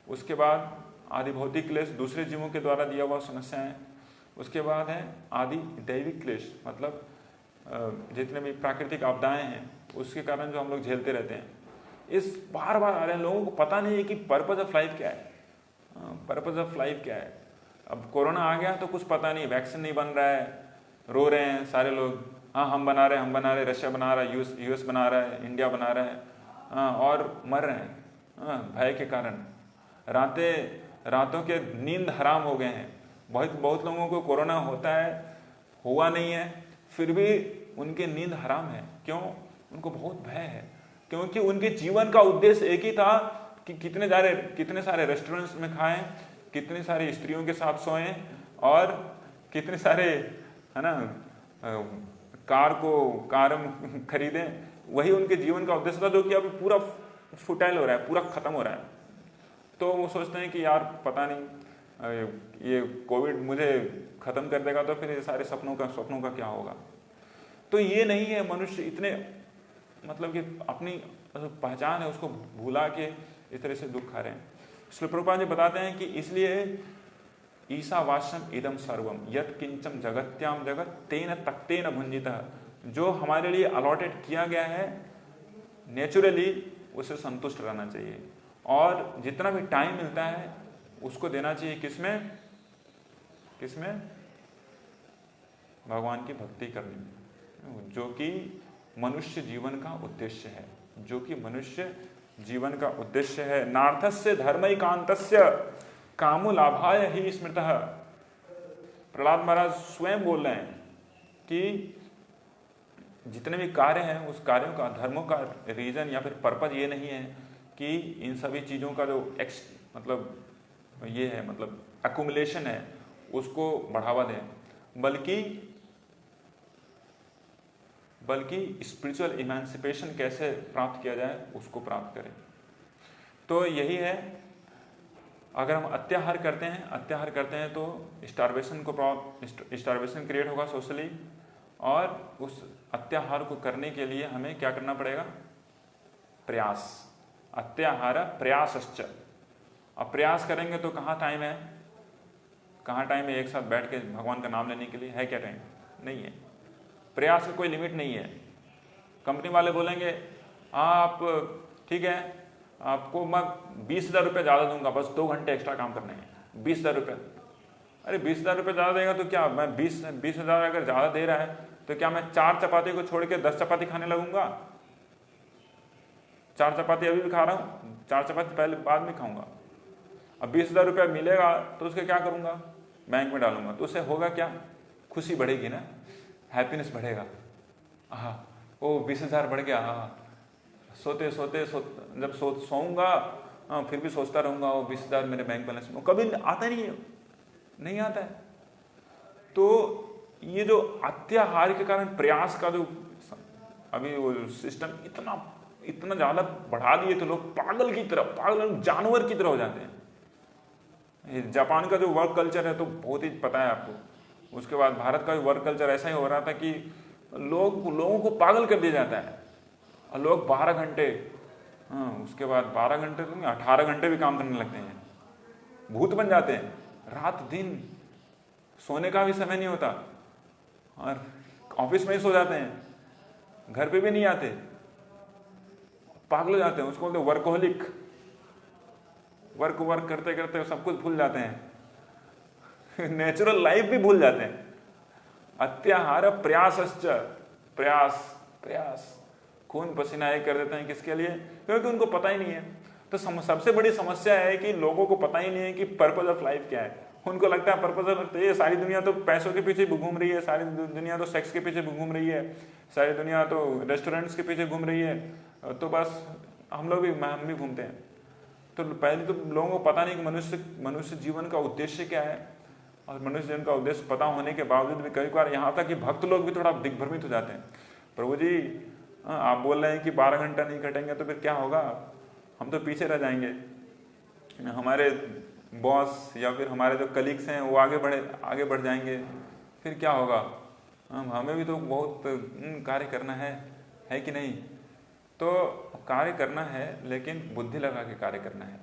उसके बाद आदि भौतिक क्लेश, दूसरे जीवों के द्वारा दिया हुआ समस्याएं, उसके बाद है आदि दैविक क्लेश, मतलब जितने भी प्राकृतिक आपदाएं हैं उसके कारण जो हम लोग झेलते रहते हैं। इस बार बार आ रहे हैं, लोगों को पता नहीं है कि पर्पज ऑफ लाइफ क्या है। पर्पज ऑफ लाइफ क्या है? अब कोरोना आ गया तो कुछ पता नहीं, वैक्सीन नहीं बन रहा है, रो रहे हैं सारे लोग, हाँ हम बना रहे हैं, रशिया बना रहा है, यूएस बना रहा है, इंडिया बना रहा है, और मर रहे हैं भय के कारण। रातों के नींद हराम हो गए हैं। बहुत लोगों को कोरोना होता है, हुआ नहीं है, फिर भी उनके नींद हराम है। क्यों? उनको बहुत भय है, क्योंकि उनके जीवन का उद्देश्य एक ही था कि कितने सारे रेस्टोरेंट्स में खाएं, कितनी सारी स्त्रियों के साथ सोएं, और कितने सारे है ना कार खरीदें। वही उनके जीवन का उद्देश्य था, जो कि अभी पूरा फुटाइल हो रहा है, पूरा खत्म हो रहा है। तो वो सोचते हैं कि यार पता नहीं ये कोविड मुझे खत्म कर देगा तो फिर ये सारे सपनों का क्या होगा। तो ये नहीं है, मनुष्य इतने मतलब कि अपनी पहचान है उसको भूला के इस तरह से दुख खा रहे हैं। श्री प्रभुपाद जी बताते हैं कि इसलिए ईशावास्यम इदम सर्वम यत् किंचम जगत्याम जगत तेन तक्तेन भुंजितः, जो हमारे लिए अलॉटेड किया गया है नेचुरली उसे संतुष्ट रहना चाहिए, और जितना भी टाइम मिलता है उसको देना चाहिए। किसमें? भगवान की भक्ति करने में, जो कि मनुष्य जीवन का उद्देश्य है। नार्थस्य धर्मैकान्तस्य कामोलाभाय ही स्मृतः। प्रहलाद महाराज स्वयं बोल रहे हैं कि जितने भी कार्य हैं उस कार्यों का, धर्मों का रीजन या फिर पर्पज ये नहीं है कि इन सभी चीज़ों का जो मतलब ये है, मतलब एक्युमुलेशन है, उसको बढ़ावा दें, बल्कि स्पिरिचुअल इमेंसिपेशन कैसे प्राप्त किया जाए उसको प्राप्त करें। तो यही है, अगर हम अत्याहार करते हैं तो स्टारवेशन क्रिएट होगा सोशली, और उस अत्याहार को करने के लिए हमें क्या करना पड़ेगा? प्रयास। अत्याहार प्रयासश्च। अब प्रयास करेंगे तो कहाँ टाइम है एक साथ बैठ के भगवान का नाम लेने के लिए? है क्या टाइम? नहीं है। प्रयास का कोई लिमिट नहीं है। कंपनी वाले बोलेंगे आप ठीक है, आपको मैं 20,000 रुपये ज़्यादा दूंगा, बस 2 घंटे एक्स्ट्रा काम करने हैं, 20,000 रुपये। अरे 20,000 रुपये ज़्यादा देगा तो क्या मैं 20,000 अगर ज़्यादा दे रहा है तो क्या मैं 4 चपाती को छोड़ के 10 चपाती खाने लगूंगा? 4 चपाती अभी भी खा रहा हूँ, 4 चपाती पहले बाद में खाऊंगा। अब 20,000 रुपये मिलेगा तो उसके क्या करूंगा? बैंक में डालूंगा। तो उससे होगा क्या? खुशी बढ़ेगी ना, हैप्पीनेस बढ़ेगा। हाँ, ओ 20,000 बढ़ गया। हाँ, सोते जब सोऊंगा फिर भी सोचता रहूंगा वो 20,000 मेरे बैंक बैलेंस में, कभी आता नहीं आता है। तो ये जो अत्याहार के कारण प्रयास का जो अभी वो सिस्टम इतना ज्यादा बढ़ा दिए तो लोग पागल जानवर की तरह हो जाते हैं। जापान का जो वर्क कल्चर है तो बहुत ही पता है आपको। उसके बाद भारत का भी वर्क कल्चर ऐसा ही हो रहा था कि लोगों को पागल कर दिया जाता है, और लोग 12 घंटे, उसके बाद 12 घंटे तो नहीं 18 घंटे भी काम करने लगते हैं, भूत बन जाते हैं। रात दिन सोने का भी समय नहीं होता, और ऑफिस में ही सो जाते हैं, घर पे भी नहीं आते, पागल हो जाते हैं। उसको बोलते वर्कोहलिक। वर्क करते करते सब कुछ भूल जाते हैं, नेचुरल लाइफ भी भूल जाते हैं। अत्याहार प्रयासश्च, प्रयास खून पसीना एक कर देते हैं, किसके लिए? क्योंकि उनको पता ही नहीं है। तो सबसे बड़ी समस्या है कि लोगों को पता ही नहीं है कि पर्पज ऑफ लाइफ क्या है। उनको लगता है पर्पज ऑफ, ये सारी दुनिया तो पैसों के पीछे घूम रही है, सारी दुनिया तो सेक्स के पीछे घूम रही है, सारी दुनिया तो रेस्टोरेंट्स के पीछे घूम रही है, तो बस हम भी घूमते हैं। तो पहले तो लोगों को पता नहीं कि मनुष्य जीवन का उद्देश्य क्या है, और मनुष्य जीवन का उद्देश्य पता होने के बावजूद भी कई बार यहाँ तक कि भक्त लोग भी थोड़ा दिग्भ्रमित हो जाते हैं। प्रभु जी आप बोल रहे हैं कि 12 घंटा नहीं कटेंगे तो फिर क्या होगा? हम तो पीछे रह जाएंगे, हमारे बॉस या फिर हमारे जो कलीग्स हैं वो आगे बढ़ जाएंगे, फिर क्या होगा? हमें भी तो बहुत कार्य करना है कि नहीं? तो कार्य करना है, लेकिन बुद्धि लगा के कार्य करना है।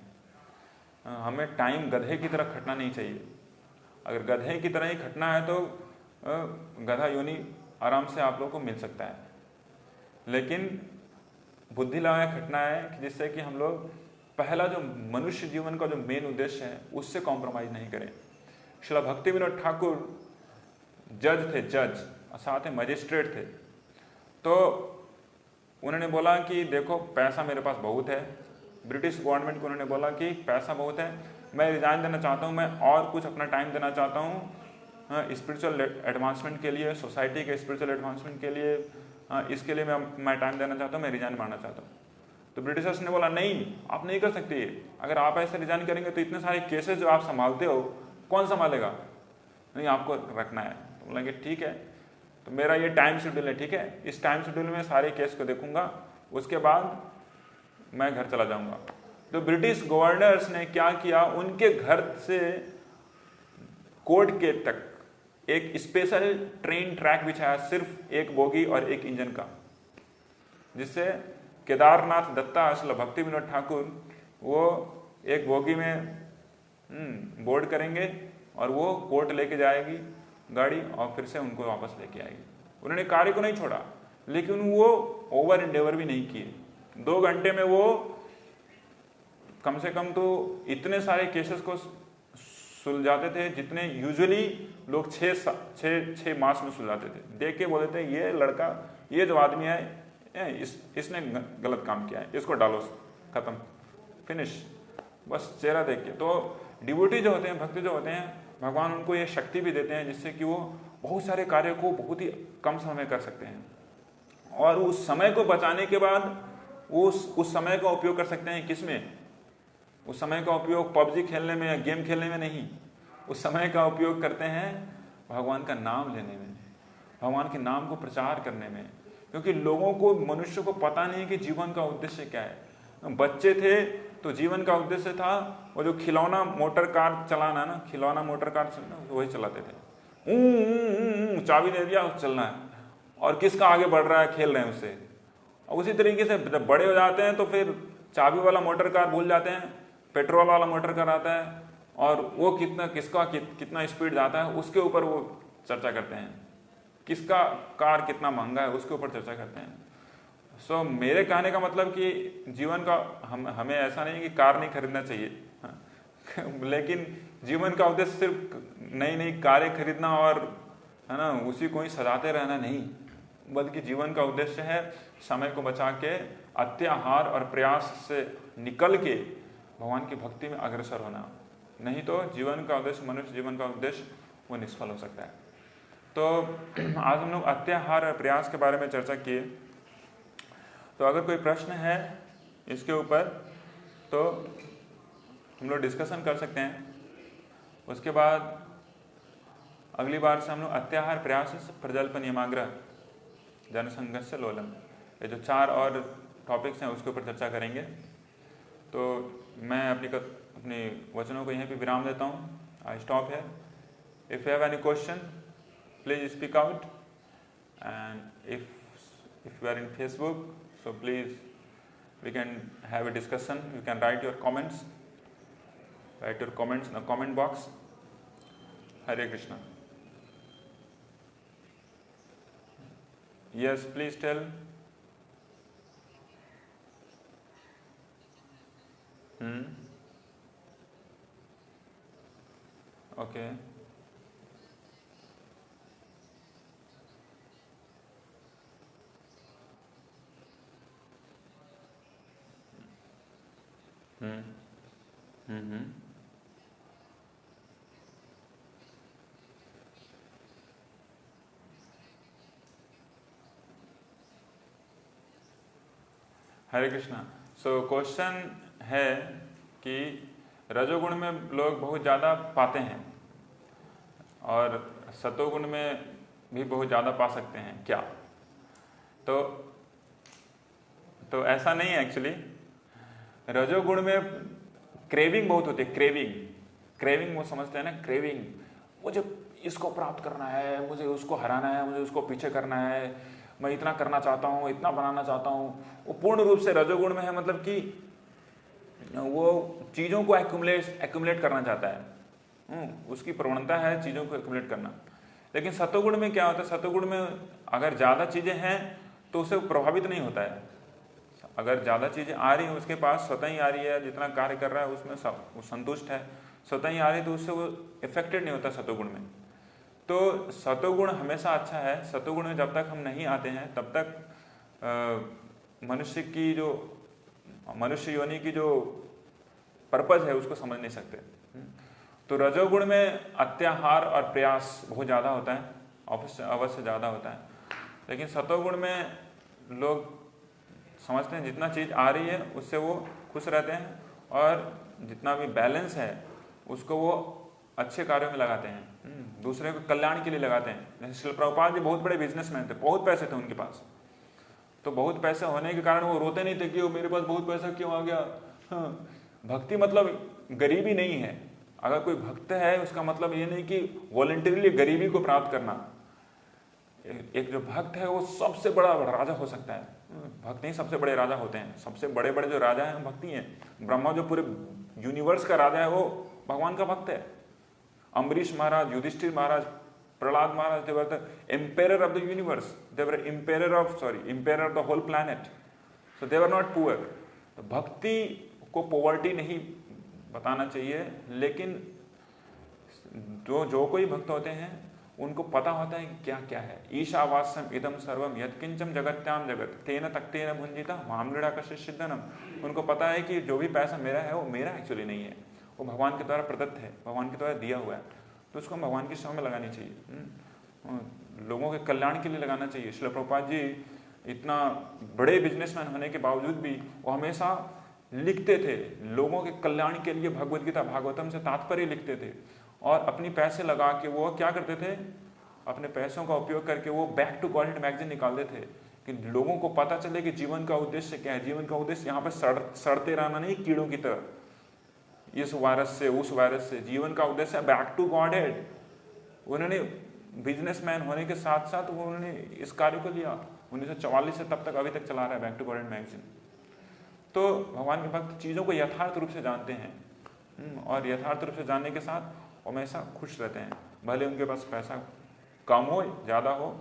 हमें टाइम गधे की तरह खटना नहीं चाहिए। अगर गधे की तरह ही खटना है तो गधा योनि आराम से आप लोग को मिल सकता है, लेकिन बुद्धि लगा के खटना है कि जिससे कि हम लोग पहला जो मनुष्य जीवन का जो मेन उद्देश्य है उससे कॉम्प्रोमाइज नहीं करें। श्रील भक्ति विनोद ठाकुर जज थे, साथ में मजिस्ट्रेट थे। तो उन्होंने बोला कि देखो पैसा मेरे पास बहुत है, ब्रिटिश गवर्नमेंट को उन्होंने बोला कि पैसा बहुत है, मैं रिजाइन देना चाहता हूँ, मैं और कुछ अपना टाइम देना चाहता हूँ स्पिरिचुअल एडवांसमेंट के लिए, सोसाइटी के स्पिरिचुअल एडवांसमेंट के लिए, इसके लिए मैं टाइम देना चाहता हूँ, मैं रिजाइन मारना चाहता हूँ। तो ब्रिटिशर्स ने बोला नहीं, आप नहीं कर सकते, अगर आप ऐसे रिजाइन करेंगे तो इतने सारे केसेस जो आप संभालते हो कौन संभालेगा? नहीं, आपको रखना है। तो बोलेंगे ठीक है, तो मेरा ये टाइम शेड्यूल है, ठीक है, इस टाइम शेड्यूल में सारे केस को देखूंगा, उसके बाद मैं घर चला जाऊंगा। तो ब्रिटिश गवर्नर्स ने क्या किया, उनके घर से कोर्ट के तक एक स्पेशल ट्रेन ट्रैक बिछाया, सिर्फ एक बोगी और एक इंजन का, जिससे केदारनाथ दत्ता श्रील भक्ति विनोद ठाकुर वो एक बोगी में बोर्ड करेंगे और वो कोर्ट लेके जाएगी गाड़ी, और फिर से उनको वापस लेके आएगी। उन्होंने कार्य को नहीं छोड़ा, लेकिन वो ओवर एंडेवर भी नहीं किए। 2 घंटे में वो कम से कम तो इतने सारे केसेस को सुलझाते थे जितने यूजुअली लोग 6 मास में सुलझाते थे। देख के बोले थे ये लड़का, ये जो आदमी है इसने गलत काम किया है, इसको डालो, खत्म, फिनिश, बस चेहरा देख के। तो डिवोटी जो होते हैं, भक्त जो होते हैं, भगवान उनको ये शक्ति भी देते हैं जिससे कि वो बहुत सारे कार्य को बहुत ही कम समय में कर सकते हैं। और उस समय को बचाने के बाद उस समय का उपयोग कर सकते हैं किसमें? उस समय का उपयोग पबजी खेलने में या गेम खेलने में नहीं, उस समय का उपयोग करते हैं भगवान का नाम लेने में, भगवान के नाम को प्रचार करने में। क्योंकि लोगों को, मनुष्य को पता नहीं कि जीवन का उद्देश्य क्या है। बच्चे थे तो जीवन का उद्देश्य था वो जो खिलौना मोटर कार चलाना ना, खिलौना मोटर कार चलाना, वही चलाते थे। चाबी दे दिया, चलना है, और किसका आगे बढ़ रहा है, खेल रहे हैं उससे। और उसी तरीके से जब बड़े हो जाते हैं तो फिर चाबी वाला मोटर कार भूल जाते हैं, पेट्रोल वाला मोटर कार आता है, और वो कितना स्पीड जाता है उसके ऊपर वो चर्चा करते हैं। किसका कार कितना महंगा है उसके ऊपर चर्चा करते हैं। सो मेरे कहने का मतलब कि जीवन का हमें ऐसा नहीं कि कार नहीं खरीदना चाहिए लेकिन जीवन का उद्देश्य सिर्फ नई नई कारें खरीदना और, है ना, उसी को ही सजाते रहना नहीं, बल्कि जीवन का उद्देश्य है समय को बचा के अत्याहार और प्रयास से निकल के भगवान की भक्ति में अग्रसर होना। नहीं तो जीवन का उद्देश्य, मनुष्य जीवन का उद्देश्य वो निष्फल हो सकता है। तो आज हम लोग अत्याहार और प्रयास के बारे में चर्चा किए। तो अगर कोई प्रश्न है इसके ऊपर तो हम लोग डिस्कशन कर सकते हैं। उसके बाद अगली बार से हम लोग अत्याहार, प्रयास, प्रजल्प, नियमाग्रह, जनसंघर्ष, लोलम, ये जो 4 और टॉपिक्स हैं उसके ऊपर चर्चा करेंगे। तो मैं अपनी वचनों को यहीं पे विराम देता हूँ। आई स्टॉप है। If you have any question please speak out, and if you are in Facebook, so please we can have a discussion. You can write your comments in the comment box. Hare Krishna. Yes, please tell. Okay. Hare Krishna. So question है कि रजोगुण में लोग बहुत ज़्यादा पाते हैं और सतोगुण में भी बहुत ज़्यादा पा सकते हैं क्या? तो ऐसा नहीं है एक्चुअली। रजोगुण में क्रेविंग बहुत होती है। क्रेविंग वो समझते हैं ना, क्रेविंग, मुझे इसको प्राप्त करना है, मुझे उसको हराना है, मुझे उसको पीछे करना है, मैं इतना करना चाहता हूँ, इतना बनाना चाहता हूँ। वो पूर्ण रूप से रजोगुण में है, मतलब कि वो चीज़ों को एक्युमुलेट करना चाहता है, उसकी प्रवणता है चीज़ों को एक्युमुलेट करना। लेकिन सतोगुण में क्या होता है? सतोगुण में अगर ज़्यादा चीज़ें हैं तो उससे प्रभावित नहीं होता है। अगर ज़्यादा चीज़ें आ रही हैं उसके पास, स्वतः ही आ रही है, जितना कार्य कर रहा है उसमें वो संतुष्ट है, स्वतः ही आ रही है, तो उससे वो इफेक्टेड नहीं होता सतोगुण में। तो सतोगुण हमेशा अच्छा है। सतोगुण में जब तक हम नहीं आते हैं तब तक मनुष्य योनि की जो पर्पज है उसको समझ नहीं सकते। तो रजोगुण में अत्याहार और प्रयास बहुत ज़्यादा होता है, अवश्य ज़्यादा होता है। लेकिन सतोगुण में लोग समझते हैं जितना चीज़ आ रही है उससे वो खुश रहते हैं, और जितना भी बैलेंस है उसको वो अच्छे कार्यों में लगाते हैं, दूसरे को कल्याण के लिए लगाते हैं। जैसे श्रील प्रभुपाद जी बहुत बड़े बिजनेसमैन थे, बहुत पैसे थे उनके पास। तो बहुत पैसे होने के कारण वो रोते नहीं थे कि मेरे पास बहुत पैसा क्यों आ गया। हाँ, भक्ति मतलब गरीबी नहीं है। अगर कोई भक्त है उसका मतलब ये नहीं कि वॉलंटरीली गरीबी को प्राप्त करना। एक जो भक्त है वो सबसे बड़ा राजा हो सकता है। भक्त नहीं सबसे बड़े राजा होते हैं। सबसे बड़े बड़े जो राजा हैं भक्ति हैं। ब्रह्मा जो पूरे यूनिवर्स का राजा है वो भगवान का भक्त है। अम्बरीश महाराज, युधिष्ठिर महाराज, प्रहलाद महाराज, they were the emperor of the universe. They were emperor of the whole planet. So they were not poor. तो भक्ति को पॉवर्टी नहीं बताना चाहिए, लेकिन जो कोई भक्त होते हैं उनको पता होता है कि क्या क्या है। ईशावास्यम इदम सर्वम यत्किंचम जगत्याम जगत तेन तक्तेन भुंजिता मामृड़ा कश्य सिद्धनम। उनको पता है कि जो भी पैसा मेरा है वो मेरा एक्चुअली नहीं है, वो भगवान के द्वारा प्रदत्त है, भगवान के द्वारा दिया हुआ है। तो उसको हम भगवान की सेवा में लगानी चाहिए, लोगों के कल्याण के लिए लगाना चाहिए। श्रील प्रभुपाद जी इतना बड़े बिजनेसमैन होने के बावजूद भी वो हमेशा लिखते थे, लोगों के कल्याण के लिए भगवद गीता भागवतम से तात्पर्य लिखते थे, और अपनी पैसे लगा के वो क्या करते थे, अपने पैसों का उपयोग करके वो बैक टू गॉडहेड मैगजीन निकालते थे कि लोगों को पता चले कि जीवन का उद्देश्य क्या है। जीवन का उद्देश्य यहाँ पे सड़ते रहना नहीं कीड़ों की तरह, इस वायरस से उस वायरस से। जीवन का उद्देश्य है बैक टू गॉडहेड। उन्होंने बिजनेसमैन होने के साथ साथ उन्होंने इस कार्य को लिया। 1944 से तब तक अभी तक चला रहा है बैक टू गॉडहेड मैगजीन। तो भगवान के भक्त चीज़ों को यथार्थ रूप से जानते हैं, और यथार्थ रूप से जानने के साथ हमेशा खुश रहते हैं, भले उनके पास पैसा कम हो ज़्यादा हो।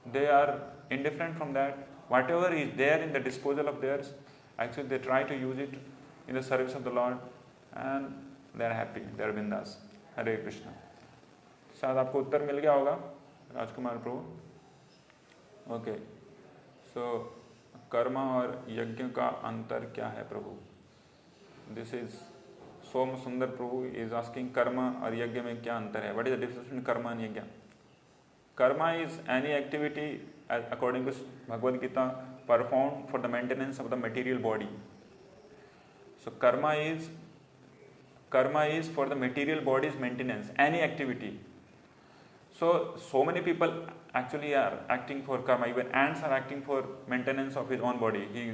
They are indifferent from that. Whatever is there in the disposal of theirs, actually they try to use it in the service of the Lord, and they are happy, they are bindas. हरे कृष्णा। शायद आपको उत्तर मिल गया होगा राजकुमार प्रभु। Okay, सो कर्म और यज्ञ का अंतर क्या है प्रभु? दिस इज सोम सुंदर प्रभु इज आस्किंग कर्म और यज्ञ में क्या अंतर है? What is the difference between कर्म एंड यज्ञ? Karma is any activity, according to Bhagavad Gita, performed for the maintenance of the material body. So karma is for the material body's maintenance, any activity. So many people actually are acting for karma. Even ants are acting for maintenance of his own body. He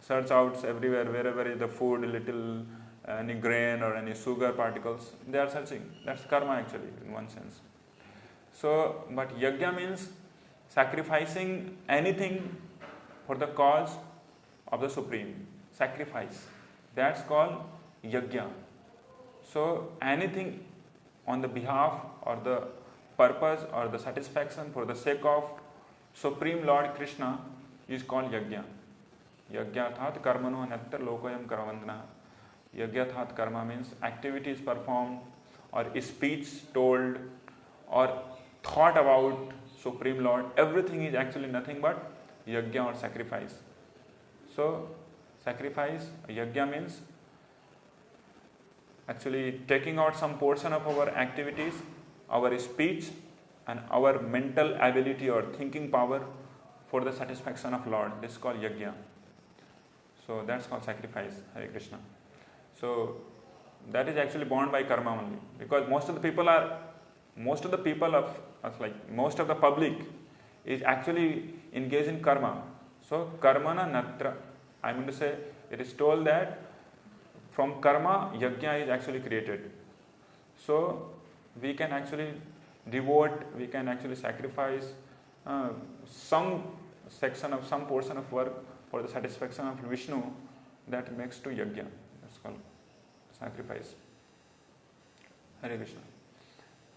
searches out everywhere, wherever is the food, little any grain or any sugar particles, they are searching. That's karma actually, in one sense. So, but yajna means sacrificing anything for the cause of the Supreme. Sacrifice. That's called yajna. So, anything on the behalf or the purpose or the satisfaction for the sake of Supreme Lord Krishna is called yajna. Yajnathat karmano anattar lokoyam karavandana. Yajnathat karma means activities performed or speech told or thought about Supreme Lord. Everything is actually nothing but yajna or sacrifice. So sacrifice, yajna means actually taking out some portion of our activities, our speech and our mental ability or thinking power for the satisfaction of Lord. This is called yajna. So that's called sacrifice. Hare Krishna. So that is actually borne by karma only, because most of the people most of the public is actually engaged in karma. So karmana natra, I mean to say, it is told that from karma yajna is actually created. So we can actually devote, we can actually sacrifice some section of some portion of work for the satisfaction of Vishnu. That makes to yajna. That's called sacrifice. हरे कृष्ण।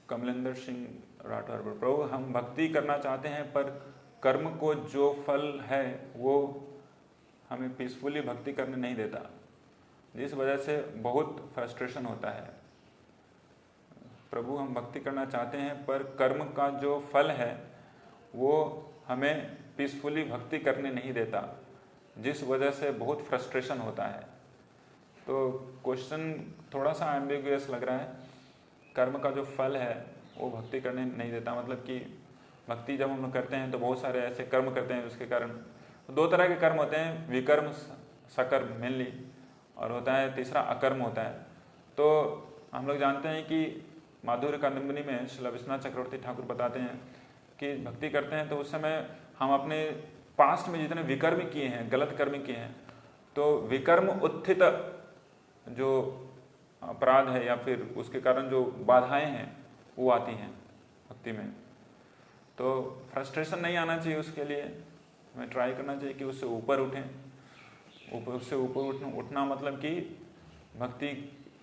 कमलेंद्र सिंह राठौर, प्रभु हम भक्ति करना चाहते हैं पर कर्म को जो फल है वो हमें पीसफुली भक्ति करने नहीं देता, जिस वजह से बहुत फ्रस्ट्रेशन होता है। प्रभु हम भक्ति करना चाहते हैं पर कर्म का जो फल है वो हमें पीसफुली भक्ति करने नहीं देता, जिस वजह से बहुत फ्रस्ट्रेशन होता है। तो क्वेश्चन थोड़ा सा एम्बिगुअस लग रहा है। कर्म का जो फल है वो भक्ति करने नहीं देता, मतलब कि भक्ति जब हम करते हैं तो बहुत सारे ऐसे कर्म करते हैं उसके कारण। तो दो तरह के कर्म होते हैं, विकर्म सकर्म मेनली, और होता है तीसरा अकर्म होता है। तो हम लोग जानते हैं कि माधुर्य कादंबरी में श्री विश्वनाथ चक्रवर्ती ठाकुर बताते हैं कि भक्ति करते हैं तो उस समय हम अपने पास्ट में जितने विकर्म किए हैं, गलत कर्म किए हैं, तो विकर्म उत्थित जो अपराध है या फिर उसके कारण जो बाधाएं हैं वो आती हैं भक्ति में। तो फ्रस्ट्रेशन नहीं आना चाहिए, उसके लिए हमें ट्राई करना चाहिए कि उससे ऊपर उठें। उससे ऊपर उठना मतलब कि भक्ति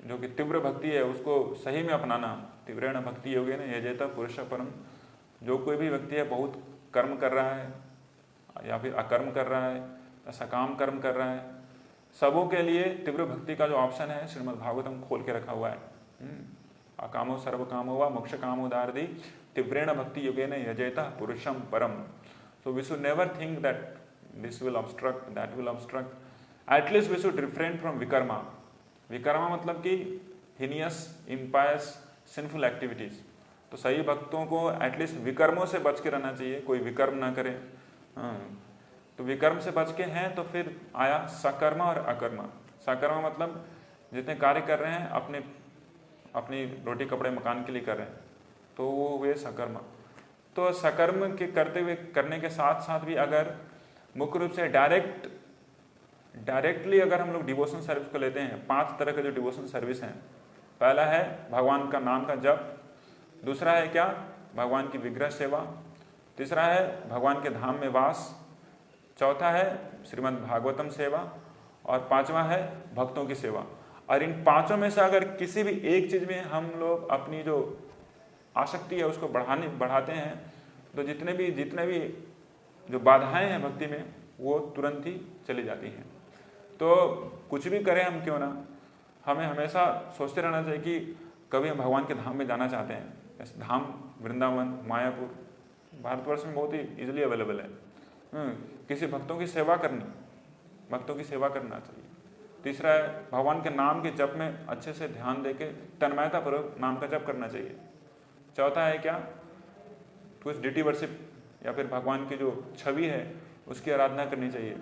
जो कि तीव्र भक्ति है उसको सही में अपनाना। तीव्रेण भक्ति योगेन यजेत पुरुष परम। जो कोई भी व्यक्ति है बहुत कर्म कर रहा है या फिर अकर्म कर रहा है या सकाम कर्म कर रहा है, सबों के लिए तीव्र भक्ति का जो ऑप्शन है श्रीमद् भागवतम खोल के रखा हुआ है। अकामो सर्व कामो वा मोक्ष कामो दारदी तीव्रेण भक्ति योगेन यजेत पुरुषम परम। So we should never think that this will obstruct, that will obstruct. At least we should refrain from vikarma. विकर्मा मतलब कि heinous, impious, sinful activities. तो सही भक्तों को एटलीस्ट विकर्मों से बच के रहना चाहिए, कोई विकर्म ना करे। तो विकर्म से बच के हैं, तो फिर आया सकर्म और अकर्म। सकर्म मतलब जितने कार्य कर रहे हैं अपने अपनी रोटी कपड़े मकान के लिए कर रहे हैं, तो वो हुए सकर्म। तो सकर्म के करते हुए करने के साथ साथ भी अगर मुख्य रूप से डायरेक्टली अगर हम लोग डिवोशन सर्विस को लेते हैं, 5 तरह के जो डिवोशन सर्विस हैं, पहला है भगवान का नाम का जप, दूसरा है क्या, भगवान की विग्रह सेवा, तीसरा है भगवान के धाम में वास, चौथा है श्रीमद् भागवतम सेवा, और पांचवा है भक्तों की सेवा। और इन पांचों में से अगर किसी भी एक चीज में हम लोग अपनी जो आसक्ति है उसको बढ़ाते हैं, तो जितने भी जो बाधाएं हैं भक्ति में वो तुरंत ही चली जाती हैं। तो कुछ भी करें हम क्यों ना, हमें हमेशा सोचते रहना चाहिए कि कभी हम भगवान के धाम में जाना चाहते हैं। ऐसे धाम वृंदावन, मायापुर भारतवर्ष में बहुत ही इजीली अवेलेबल है। किसी भक्तों की सेवा करना चाहिए। तीसरा है भगवान के नाम के जप में अच्छे से ध्यान देके तन्मयता पूर्वक नाम का जप करना चाहिए। चौथा है क्या, कुछ डिटी वर्शिप या फिर भगवान की जो छवि है उसकी आराधना करनी चाहिए।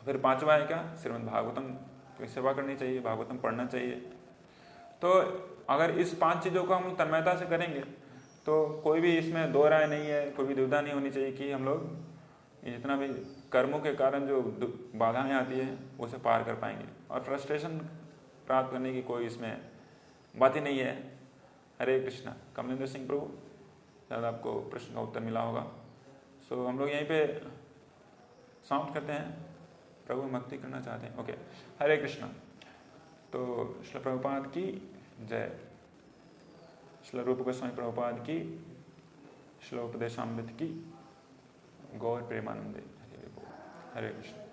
फिर पांचवा है क्या, श्रीमद् भागवतम की सेवा करनी चाहिए, भागवतम पढ़ना चाहिए। तो अगर इस 5 चीज़ों को हम तन्मयता से करेंगे तो कोई भी इसमें दो राय नहीं है, कोई भी दुविधा नहीं होनी चाहिए कि हम लोग जितना भी कर्मों के कारण जो बाधाएं आती है उसे पार कर पाएंगे और फ्रस्ट्रेशन प्राप्त करने की कोई इसमें बात ही नहीं है। हरे कृष्णा। कमलेंद्र सिंह प्रभु, शायद आपको प्रश्न का उत्तर मिला होगा। सो हम लोग यहीं पे समाप्त करते हैं। प्रभु भक्ति करना चाहते हैं, ओके। हरे कृष्णा। तो श्रील प्रभुपाद की जय, श्रील रूप गोस्वामी प्रभुपाद की, श्रील उपदेशामृत की, गौर प्रेमानंदे। हरे कृष्ण।